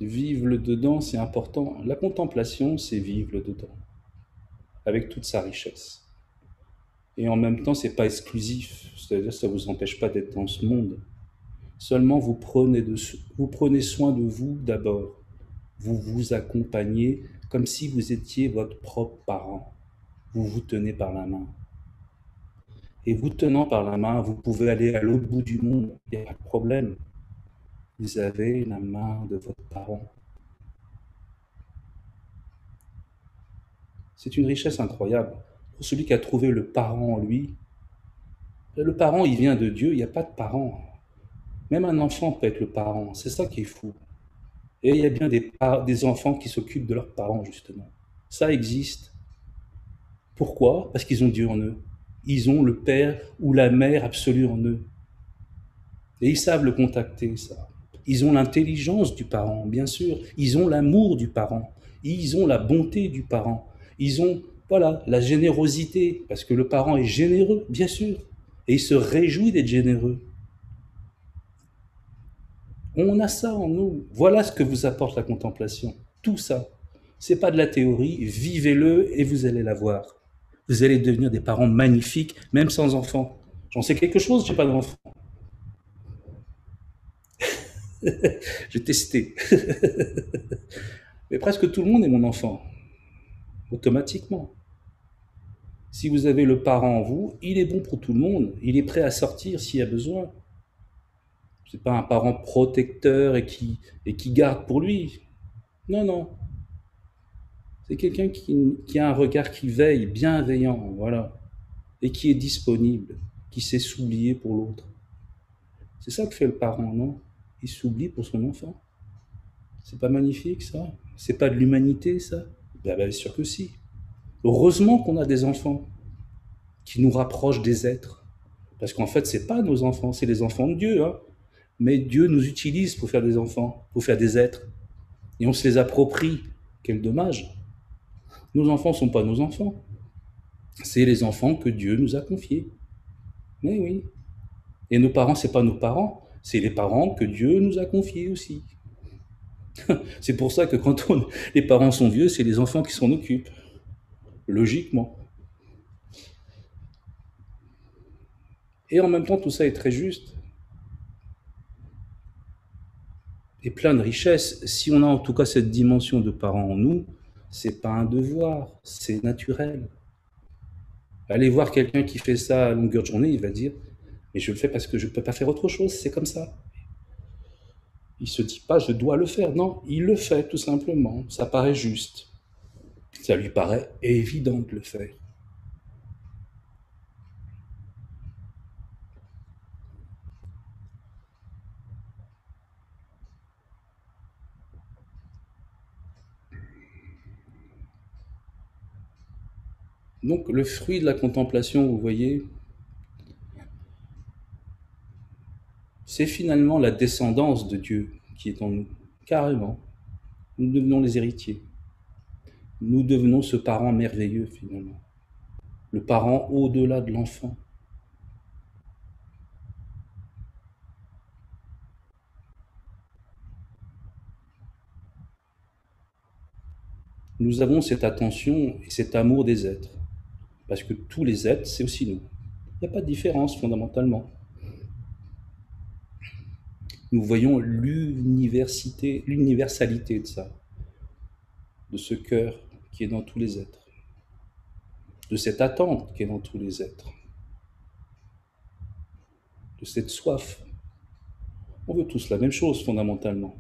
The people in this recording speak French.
Vivre le dedans, c'est important. La contemplation, c'est vivre le dedans, avec toute sa richesse. Et en même temps, c'est pas exclusif, c'est-à-dire que ça ne vous empêche pas d'être dans ce monde. Seulement, vous prenez soin de vous d'abord. Vous vous accompagnez comme si vous étiez votre propre parent. Vous vous tenez par la main. Et vous tenant par la main, vous pouvez aller à l'autre bout du monde, il n'y a pas de problème. Vous avez la main de votre parent. C'est une richesse incroyable. Pour celui qui a trouvé le parent en lui, le parent, il vient de Dieu, il n'y a pas de parent. Même un enfant peut être le parent, c'est ça qui est fou. Et il y a bien des enfants qui s'occupent de leurs parents, justement. Ça existe. Pourquoi? Parce qu'ils ont Dieu en eux. Ils ont le père ou la mère absolue en eux. Et ils savent le contacter, ça. Ils ont l'intelligence du parent, bien sûr. Ils ont l'amour du parent. Ils ont la bonté du parent. Ils ont, voilà, la générosité, parce que le parent est généreux, bien sûr. Et il se réjouit d'être généreux. On a ça en nous. Voilà ce que vous apporte la contemplation. Tout ça. C'est pas de la théorie. Vivez-le et vous allez la voir. Vous allez devenir des parents magnifiques, même sans enfants. J'en sais quelque chose, j'ai pas d'enfant. J'ai testé. Mais presque tout le monde est mon enfant, automatiquement. Si vous avez le parent en vous, il est bon pour tout le monde. Il est prêt à sortir s'il y a besoin. C'est pas un parent protecteur et qui garde pour lui. Non, non. C'est quelqu'un qui a un regard qui veille, bienveillant, voilà. Et qui est disponible, qui sait s'oublier pour l'autre. C'est ça que fait le parent, non? Il s'oublie pour son enfant. C'est pas magnifique, ça? C'est pas de l'humanité, ça? Ben, bien sûr que si. Heureusement qu'on a des enfants qui nous rapprochent des êtres. Parce qu'en fait, c'est pas nos enfants, c'est les enfants de Dieu, hein. Mais Dieu nous utilise pour faire des enfants, pour faire des êtres. Et on se les approprie. Quel dommage. Nos enfants ne sont pas nos enfants. C'est les enfants que Dieu nous a confiés. Mais oui. Et nos parents, c'est pas nos parents, c'est les parents que Dieu nous a confiés aussi. C'est pour ça que quand les parents sont vieux, c'est les enfants qui s'en occupent. Logiquement. Et en même temps, tout ça est très juste. Et plein de richesses. Si on a en tout cas cette dimension de parents en nous, c'est pas un devoir, c'est naturel. Allez voir quelqu'un qui fait ça à longueur de journée, il va dire mais je le fais parce que je ne peux pas faire autre chose, c'est comme ça. Il se dit pas je dois le faire, non, il le fait tout simplement, ça paraît juste. Ça lui paraît évident de le faire. Donc le fruit de la contemplation, vous voyez, c'est finalement la descendance de Dieu qui est en nous, carrément. Nous devenons les héritiers. Nous devenons ce parent merveilleux finalement. Le parent au-delà de l'enfant. Nous avons cette attention et cet amour des êtres. Parce que tous les êtres, c'est aussi nous. Il n'y a pas de différence fondamentalement. Nous voyons l'universalité de ça, de ce cœur qui est dans tous les êtres, de cette attente qui est dans tous les êtres, de cette soif. On veut tous la même chose fondamentalement.